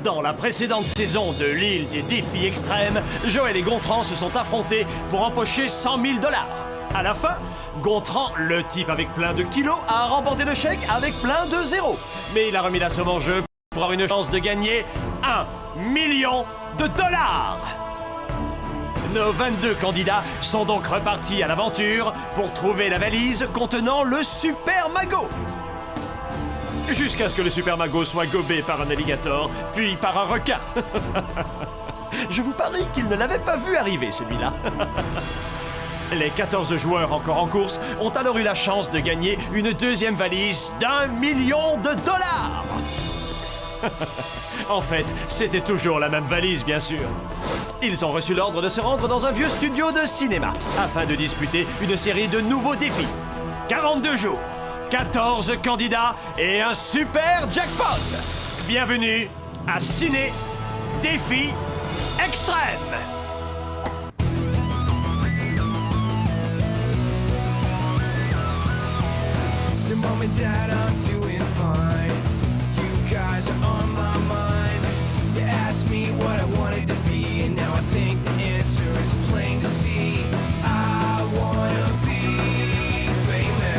Dans la précédente saison de l'île des défis extrêmes, Joël et Gontran se sont affrontés pour empocher 100 000 $. À la fin, Gontran, le type avec plein de kilos, a remporté le chèque avec plein de zéros. Mais il a remis la somme en jeu pour avoir une chance de gagner 1 million $. Nos 22 candidats sont donc repartis à l'aventure pour trouver la valise contenant le Super Magot. Jusqu'à ce que le Super Magot soit gobé par un alligator, puis par un requin. Je vous parie qu'il ne l'avait pas vu arriver, celui-là. Les 14 joueurs encore en course ont alors eu la chance de gagner une deuxième valise d'1 million $. En fait, c'était toujours la même valise, bien sûr. Ils ont reçu l'ordre de se rendre dans un vieux studio de cinéma afin de disputer une série de nouveaux défis. 42 jours, 14 candidats et un super jackpot. Bienvenue à Ciné Défi Extrême. The moment that I'm doing fine, you guys are on my mind. You asked me what I wanted to be, and now I think the answer is plain to see. I wanna be famous.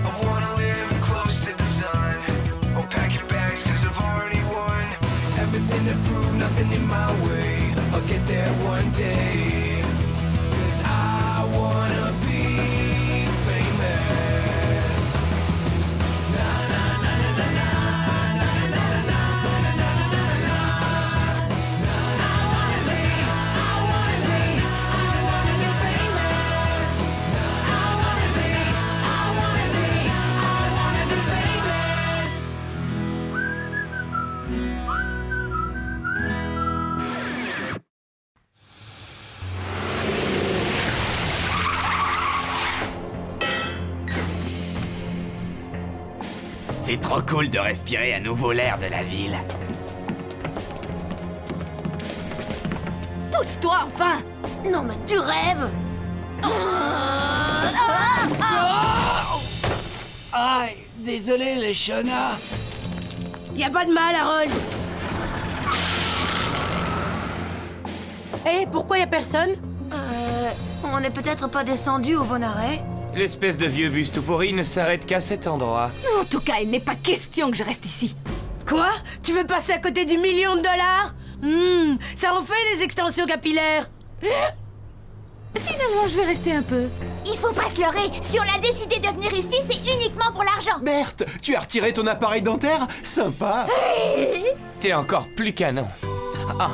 I wanna live close to the sun. Oh, pack your bags, cause I've already won. Everything to prove, nothing in my way. I'll get there one day. Cause I wanna be famous. Na na na na na na na na na na na na na na. I wanna be famous. I wanna be famous. C'est trop cool de respirer à nouveau l'air de la ville. Pousse-toi enfin! Non mais tu rêves! Aïe, désolé les chenards. Y a pas de mal, Harold! Eh, pourquoi y a personne? On n'est peut-être pas descendu au bon arrêt? L'espèce de vieux bus tout pourri ne s'arrête qu'à cet endroit. En tout cas, il n'est pas question que je reste ici. Quoi? Tu veux passer à côté du $1 million? Ça en fait des extensions capillaires! Finalement, je vais rester un peu. Il faut pas se leurrer. Si on a décidé de venir ici, c'est uniquement pour l'argent. Berthe, tu as retiré ton appareil dentaire? Sympa. T'es encore plus canon. Ah,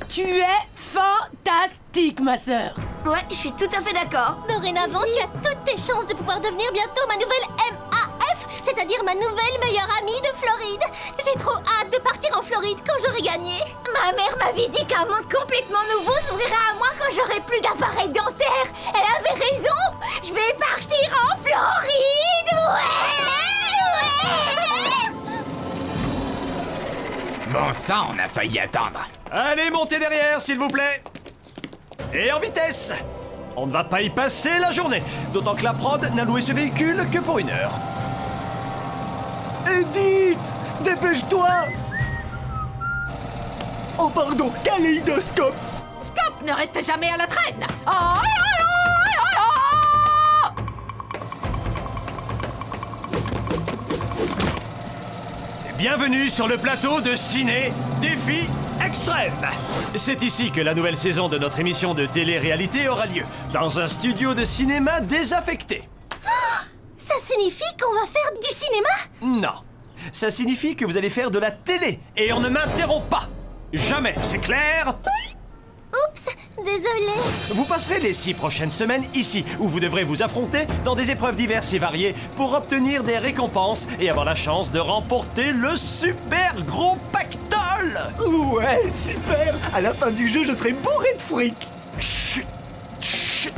Tu es fantastique, ma sœur! Ouais, je suis tout à fait d'accord. Dorénavant, tu as toutes tes chances de pouvoir devenir bientôt ma nouvelle MAF, c'est-à-dire ma nouvelle meilleure amie de Floride. J'ai trop hâte de partir en Floride quand j'aurai gagné. Ma mère m'avait dit qu'un monde complètement nouveau s'ouvrira à moi quand j'aurai plus d'appareil dentaire. Elle avait raison. Je vais partir en Floride. Ouais. Bon sang, on a failli attendre. Allez, montez derrière, s'il vous plaît. Et en vitesse. On ne va pas y passer la journée, d'autant que la prod n'a loué ce véhicule que pour 1 heure. Edith, dépêche-toi. Oh pardon, kaléidoscope. Scop ne reste jamais à la traîne! Bienvenue sur le plateau de Ciné Défi Extrême. C'est ici que la nouvelle saison de notre émission de télé-réalité aura lieu, dans un studio de cinéma désaffecté. Ça signifie qu'on va faire du cinéma? Non, ça signifie que vous allez faire de la télé, et on ne m'interrompt pas. Jamais, c'est clair? Oups, désolé. Vous passerez les 6 prochaines semaines ici, où vous devrez vous affronter dans des épreuves diverses et variées pour obtenir des récompenses et avoir la chance de remporter le super gros pactole. Ouais, super. À la fin du jeu, je serai bourré de fric. Chut, chut.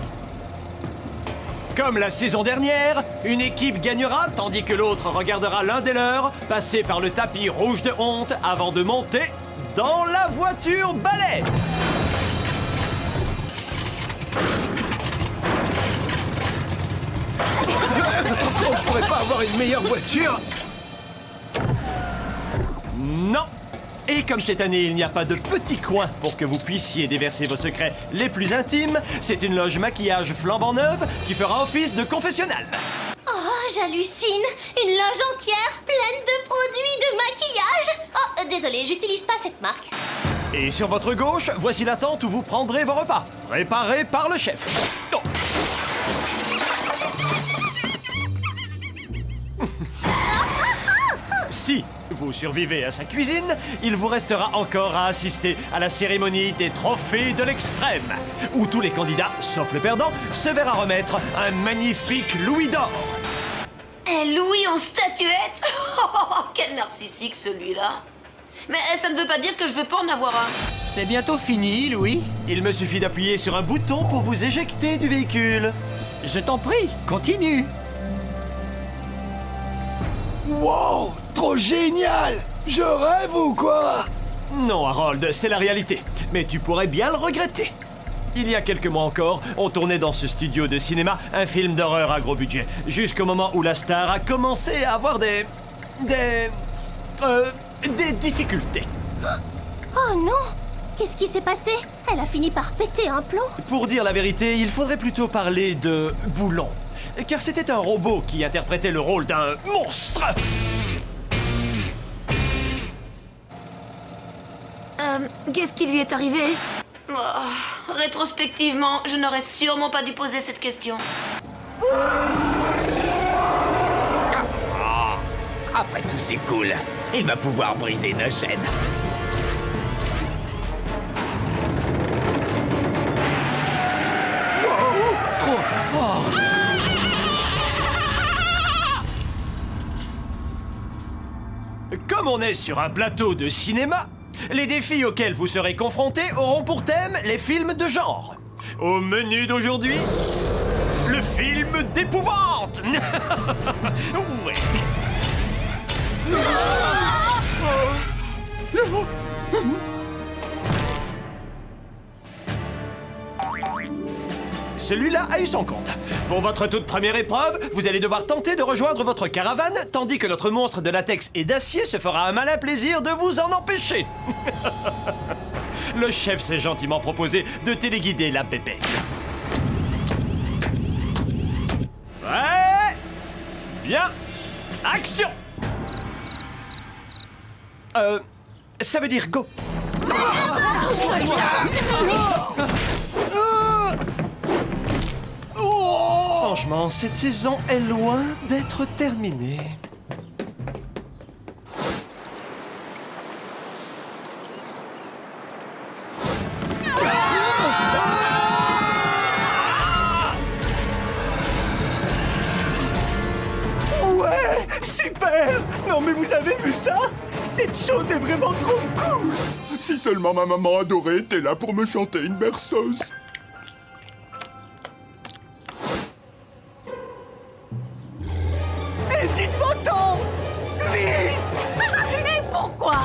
Comme la saison dernière, une équipe gagnera tandis que l'autre regardera l'un des leurs passer par le tapis rouge de honte avant de monter dans la voiture balai. pourrais pas avoir une meilleure voiture? Non. Et comme cette année, il n'y a pas de petit coin pour que vous puissiez déverser vos secrets les plus intimes, c'est une loge maquillage flambant neuve qui fera office de confessionnal. Oh, j'hallucine. Une loge entière pleine de produits de maquillage. Oh, désolé, j'utilise pas cette marque. Et sur votre gauche, voici la tente où vous prendrez vos repas, préparés par le chef. Oh. Si vous survivez à sa cuisine, il vous restera encore à assister à la cérémonie des trophées de l'extrême, où tous les candidats, sauf le perdant, se verra remettre un magnifique louis d'or. Un Louis en statuette. Quel narcissique celui-là. Mais ça ne veut pas dire que je veux pas en avoir un. C'est bientôt fini, Louis. Il me suffit d'appuyer sur un bouton pour vous éjecter du véhicule. Je t'en prie, continue. Wow! Trop génial! Je rêve ou quoi? Non, Harold, c'est la réalité. Mais tu pourrais bien le regretter. Il y a quelques mois encore, on tournait dans ce studio de cinéma un film d'horreur à gros budget, jusqu'au moment où la star a commencé à avoir des difficultés. Oh non! Qu'est-ce qui s'est passé? Elle a fini par péter un plomb. Pour dire la vérité, il faudrait plutôt parler de boulon. Car c'était un robot qui interprétait le rôle d'un monstre. Qu'est-ce qui lui est arrivé? Oh, rétrospectivement, je n'aurais sûrement pas dû poser cette question. Après tout, c'est cool. Il va pouvoir briser nos chaînes. Trop fort! Comme on est sur un plateau de cinéma, les défis auxquels vous serez confrontés auront pour thème les films de genre. Au menu d'aujourd'hui, le film d'épouvante. Ouais. Celui-là a eu son compte. Pour votre toute première épreuve, vous allez devoir tenter de rejoindre votre caravane, tandis que notre monstre de latex et d'acier se fera un malin plaisir de vous en empêcher. Le chef s'est gentiment proposé de téléguider la pépette. Ouais! Bien! Action! Ça veut dire go. Franchement, cette saison est loin d'être terminée. Ouais! Super! Non mais vous avez vu ça? Cette chose est vraiment trop cool! Si seulement ma maman adorée était là pour me chanter une berceuse. Et dites votre vite! Et pourquoi?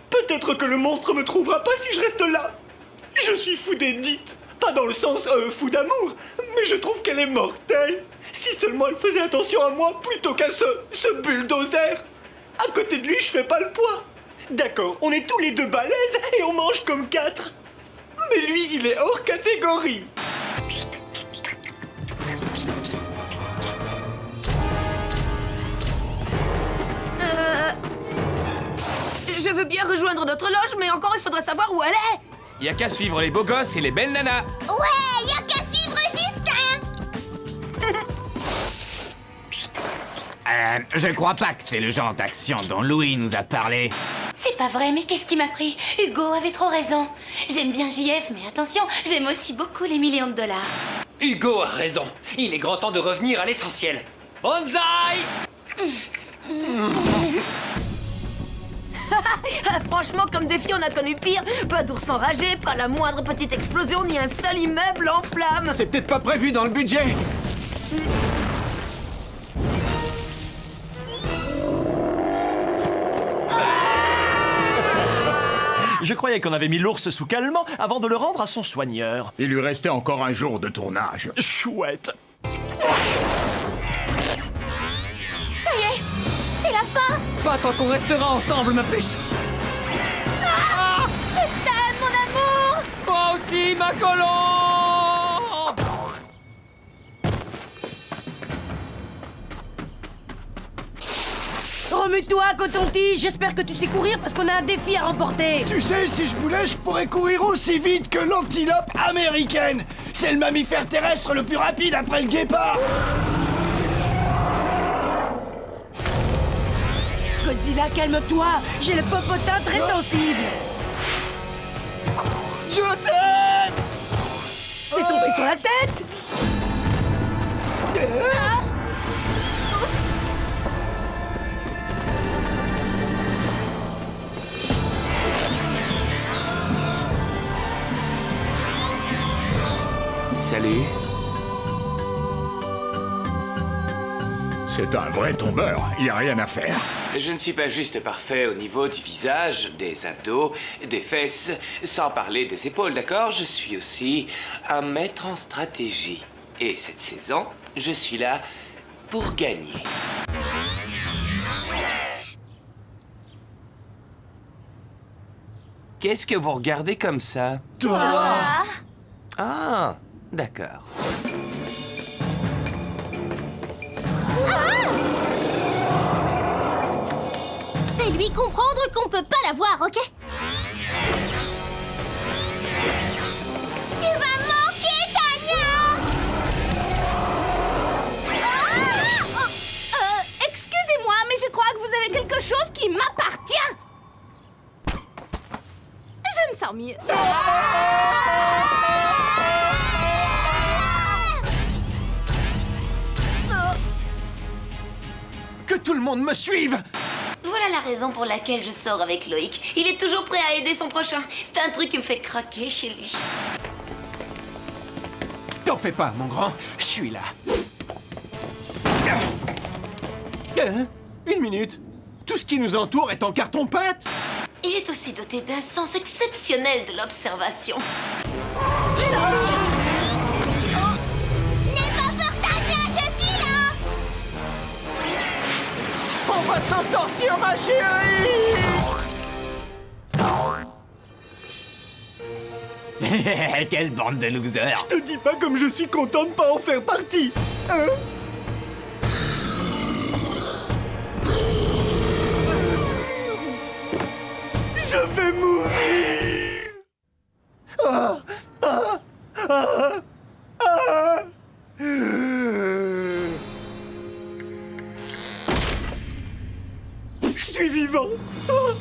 Peut-être que le monstre me trouvera pas si je reste là. Je suis fou d'Edith. Pas dans le sens fou d'amour, mais je trouve qu'elle est mortelle. Si seulement elle faisait attention à moi plutôt qu'à ce bulldozer. À côté de lui, je fais pas le poids. D'accord, on est tous les deux balèzes et on mange comme 4. Mais lui, il est hors catégorie. Je veux bien rejoindre notre loge, mais encore il faudrait savoir où elle est. Y a qu'à suivre les beaux gosses et les belles nanas. Ouais, y a qu'à suivre Justin. Je crois pas que c'est le genre d'action dont Louis nous a parlé. C'est pas vrai, mais qu'est-ce qui m'a pris? Hugo avait trop raison. J'aime bien JF, mais attention, j'aime aussi beaucoup les millions de dollars. Hugo a raison. Il est grand temps de revenir à l'essentiel. Banzai! Franchement, comme défi, on a connu pire. Pas d'ours enragé, pas la moindre petite explosion, ni un seul immeuble en flammes. C'est peut-être pas prévu dans le budget. Je croyais qu'on avait mis l'ours sous calmant avant de le rendre à son soigneur. Il lui restait encore un jour de tournage. Chouette. Ça y est, c'est la fin. Pas tant qu'on restera ensemble, ma puce. Je t'aime, mon amour. Moi aussi, ma colombe. Remue-toi, coton-tige. J'espère que tu sais courir parce qu'on a un défi à remporter. Tu sais, si je voulais, je pourrais courir aussi vite que l'antilope américaine. C'est le mammifère terrestre le plus rapide après le guépard. Godzilla, calme-toi. J'ai le popotin très sensible. Je t'aime. T'es tombé sur la tête. Salut. C'est un vrai tombeur, y a rien à faire. Je ne suis pas juste parfait au niveau du visage, des abdos, des fesses, sans parler des épaules, d'accord? Je suis aussi un maître en stratégie. Et cette saison, je suis là pour gagner. Qu'est-ce que vous regardez comme ça? Ah, d'accord. Fais-lui comprendre qu'on peut pas la voir, ok? Tu vas manquer, Tania! Excusez-moi, mais je crois que vous avez quelque chose qui m'appartient. Je me sens mieux. Que tout le monde me suive! Voilà la raison pour laquelle je sors avec Loïc. Il est toujours prêt à aider son prochain. C'est un truc qui me fait craquer chez lui. T'en fais pas, mon grand. Je suis là. Une minute. Tout ce qui nous entoure est en carton-pâte. Il est aussi doté d'un sens exceptionnel de l'observation. N'aie pas peur, Tania, je suis là! On va s'en sortir, ma chérie. Quelle bande de losers. Je te dis pas comme je suis content de pas en faire partie. Hein? Je vais mourir. Je suis vivant.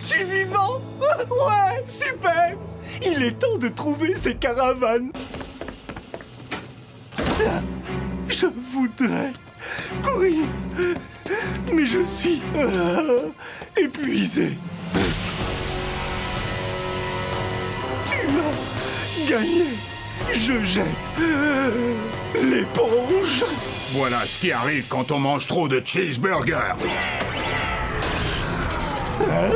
Je suis vivant. Ouais, super. Il est temps de trouver ces caravanes. Je voudrais courir, mais je suis épuisé. Tu as gagné. Je jette l'éponge. Voilà ce qui arrive quand on mange trop de cheeseburgers. Hein?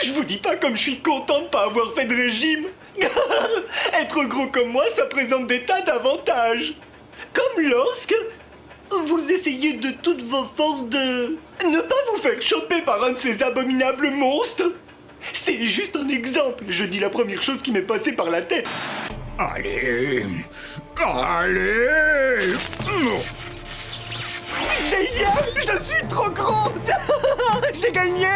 Je vous dis pas comme je suis content de pas avoir fait de régime. Être gros comme moi, ça présente des tas d'avantages. Comme lorsque vous essayez de toutes vos forces de ne pas vous faire choper par un de ces abominables monstres. C'est juste un exemple. Je dis la première chose qui m'est passée par la tête. Allez. Allez. Génial! Je suis trop gros. J'ai gagné.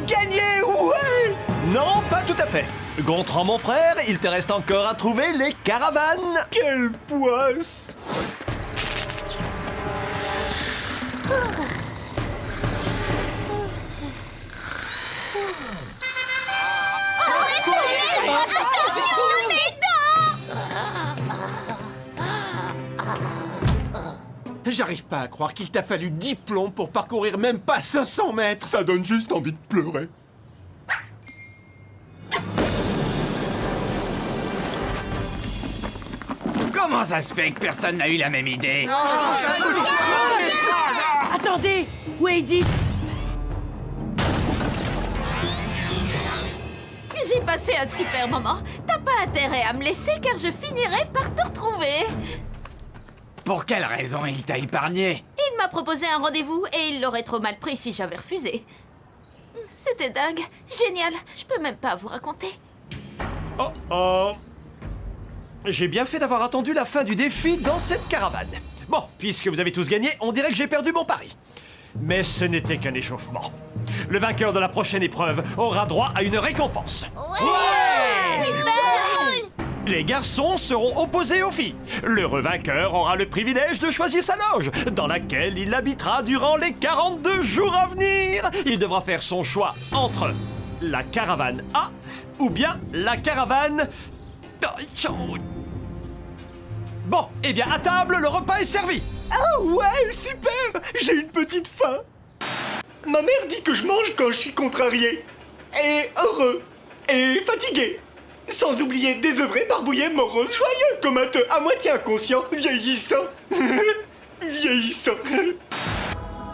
Gagné, ouais. Non, pas tout à fait. Gontran, mon frère, il te reste encore à trouver les caravanes. Quelle poisse. J'arrive pas à croire qu'il t'a fallu 10 plombs pour parcourir même pas 500 mètres. Ça donne juste envie de pleurer. Comment ça se fait que personne n'a eu la même idée? Attendez, où est Edith? J'ai passé un super moment. T'as pas intérêt à me laisser car je finirai par te retrouver. Pour quelle raison il t'a épargné? Il m'a proposé un rendez-vous et il l'aurait trop mal pris si j'avais refusé. C'était dingue, génial. Je peux même pas vous raconter. Oh oh. J'ai bien fait d'avoir attendu la fin du défi dans cette caravane. Bon, puisque vous avez tous gagné, on dirait que j'ai perdu mon pari. Mais ce n'était qu'un échauffement. Le vainqueur de la prochaine épreuve aura droit à une récompense. Les garçons seront opposés aux filles. L'heureux vainqueur aura le privilège de choisir sa loge, dans laquelle il habitera durant les 42 jours à venir. Il devra faire son choix entre la caravane A ou bien la caravane... Bon, eh bien, à table, le repas est servi. Ah ouais, super! J'ai une petite faim. Ma mère dit que je mange quand je suis contrarié. Et heureux. Et fatigué. Sans oublier désœuvré, barbouillé, morose, joyeux, comateux, à moitié inconscient, vieillissant. Vieillissant.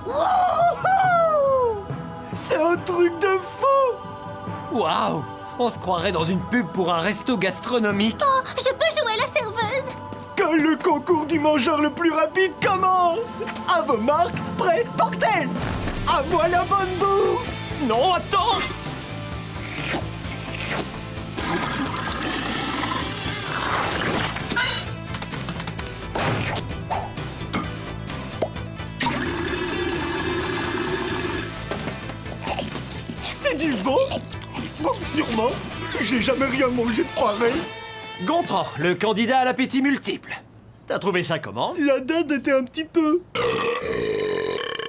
Wouhou! C'est un truc de fou! Waouh! On se croirait dans une pub pour un resto gastronomique. Oh, je peux jouer la serveuse. Que le concours du mangeur le plus rapide commence! À vos marques, prêts, partez! À moi la bonne bouffe! Non, attends! C'est du veau? Bon, sûrement. J'ai jamais rien mangé de pareil. Gontran, le candidat à l'appétit multiple. T'as trouvé ça comment? La dinde était un petit peu...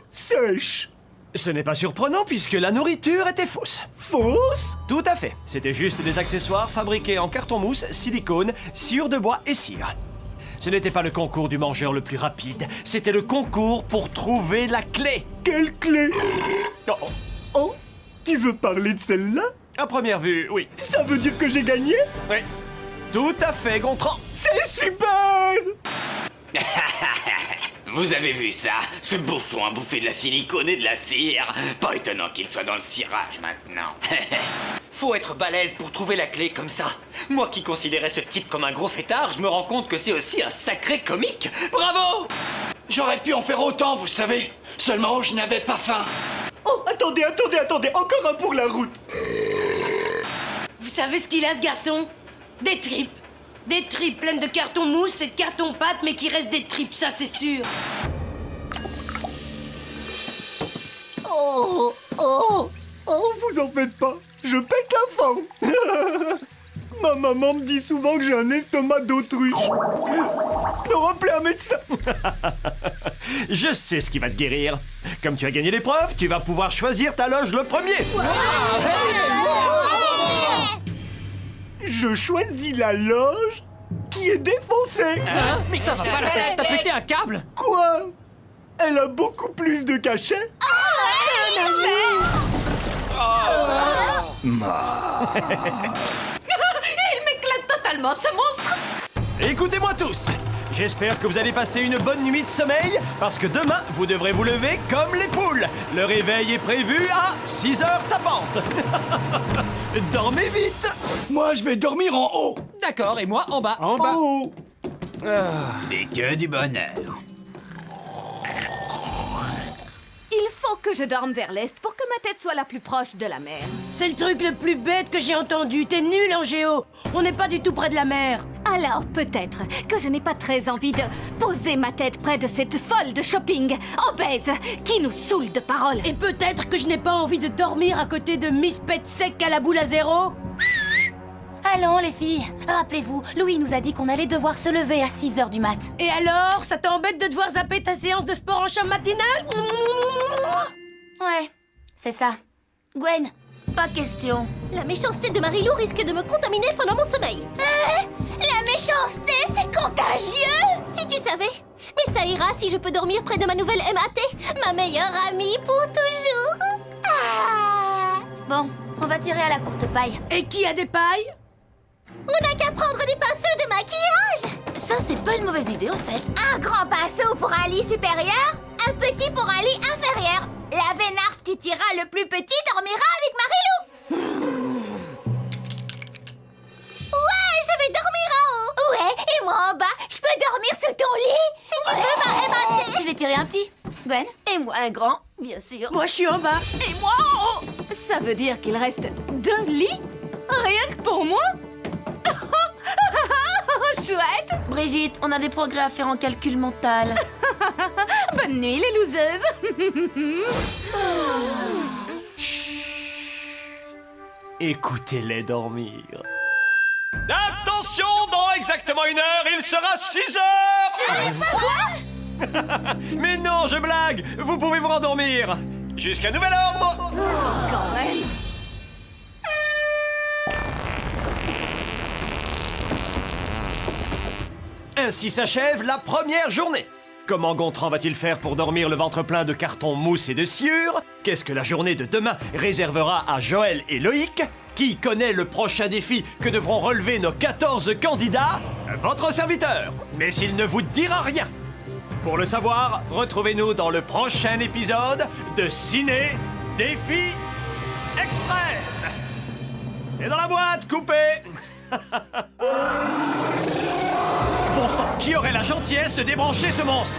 sèche. Ce n'est pas surprenant puisque la nourriture était fausse. Fausse? Tout à fait. C'était juste des accessoires fabriqués en carton-mousse, silicone, sciure de bois et cire. Ce n'était pas le concours du mangeur le plus rapide, c'était le concours pour trouver la clé. Quelle clé? Oh, oh, tu veux parler de celle-là? À première vue, oui. Ça veut dire que j'ai gagné? Oui. Tout à fait, Gontran. C'est super! Vous avez vu ça? Ce bouffon a bouffé de la silicone et de la cire. Pas étonnant qu'il soit dans le cirage maintenant. Faut être balèze pour trouver la clé comme ça. Moi qui considérais ce type comme un gros fêtard, je me rends compte que c'est aussi un sacré comique. Bravo! J'aurais pu en faire autant, vous savez. Seulement, je n'avais pas faim. Oh, attendez, encore un pour la route. Vous savez ce qu'il a, ce garçon? Des tripes. Des tripes pleines de carton mousse et de carton pâte, mais qui restent des tripes, ça c'est sûr. Oh, vous en faites pas. Je pète la faim. Ma maman me dit souvent que j'ai un estomac d'autruche. Non, appelez un médecin. Je sais ce qui va te guérir. Comme tu as gagné l'épreuve, tu vas pouvoir choisir ta loge le premier. Je choisis la loge qui est défoncée. Hein? Mais ça va pas la tête. T'as pété un câble? Quoi? Elle a beaucoup plus de cachets. Il m'éclate totalement, ce monstre. Écoutez-moi tous. J'espère que vous allez passer une bonne nuit de sommeil, parce que demain, vous devrez vous lever comme les poules. Le réveil est prévu à 6 heures tapantes. Dormez vite. Moi, je vais dormir en haut. D'accord, et moi en bas. En bas. Oh. C'est que du bonheur. Il faut que je dorme vers l'est pour que ma tête soit la plus proche de la mer. C'est le truc le plus bête que j'ai entendu. T'es nul en géo. On n'est pas du tout près de la mer. Alors peut-être que je n'ai pas très envie de poser ma tête près de cette folle de shopping obèse qui nous saoule de paroles. Et peut-être que je n'ai pas envie de dormir à côté de Miss Pet Sec à la boule à zéro. Allons, les filles. Rappelez-vous, Louis nous a dit qu'on allait devoir se lever à 6 heures du mat. Et alors, ça t'embête de devoir zapper ta séance de sport en chambre matinale? Ouais, c'est ça. Gwen, pas question. La méchanceté de Marilou risque de me contaminer pendant mon sommeil. La méchanceté, c'est contagieux! Si tu savais. Mais ça ira si je peux dormir près de ma nouvelle MAT, ma meilleure amie pour toujours. Ah! Bon, on va tirer à la courte paille. Et qui a des pailles? On n'a qu'à prendre des pinceaux de maquillage! Ça, c'est pas une mauvaise idée, en fait. Un grand pinceau pour un lit supérieur, un petit pour un lit inférieur. La vénarde qui tirera le plus petit dormira avec Marilou! moi en bas. Je peux dormir sous ton lit si tu veux, ma MAT. J'ai tiré un petit. Gwen. Et moi un grand, bien sûr. Moi, je suis en bas. Et moi en haut. Ça veut dire qu'il reste 2 lits? Rien que pour moi? Chouette. Brigitte, on a des progrès à faire en calcul mental. Bonne nuit, les loseuses. Écoutez-les dormir. Attention, dans exactement 1 heure, il sera 6 heures. Mais non, je blague. Vous pouvez vous rendormir. Jusqu'à nouvel ordre. Quand même. Ainsi s'achève la première journée. Comment Gontran va-t-il faire pour dormir le ventre plein de carton mousse et de sciure? Qu'est-ce que la journée de demain réservera à Joël et Loïc? Qui connaît le prochain défi que devront relever nos 14 candidats? Votre serviteur. Mais il ne vous dira rien. Pour le savoir, retrouvez-nous dans le prochain épisode de Ciné Défi Extrême. C'est dans la boîte, coupé. Bon sang, qui aurait la gentillesse de débrancher ce monstre?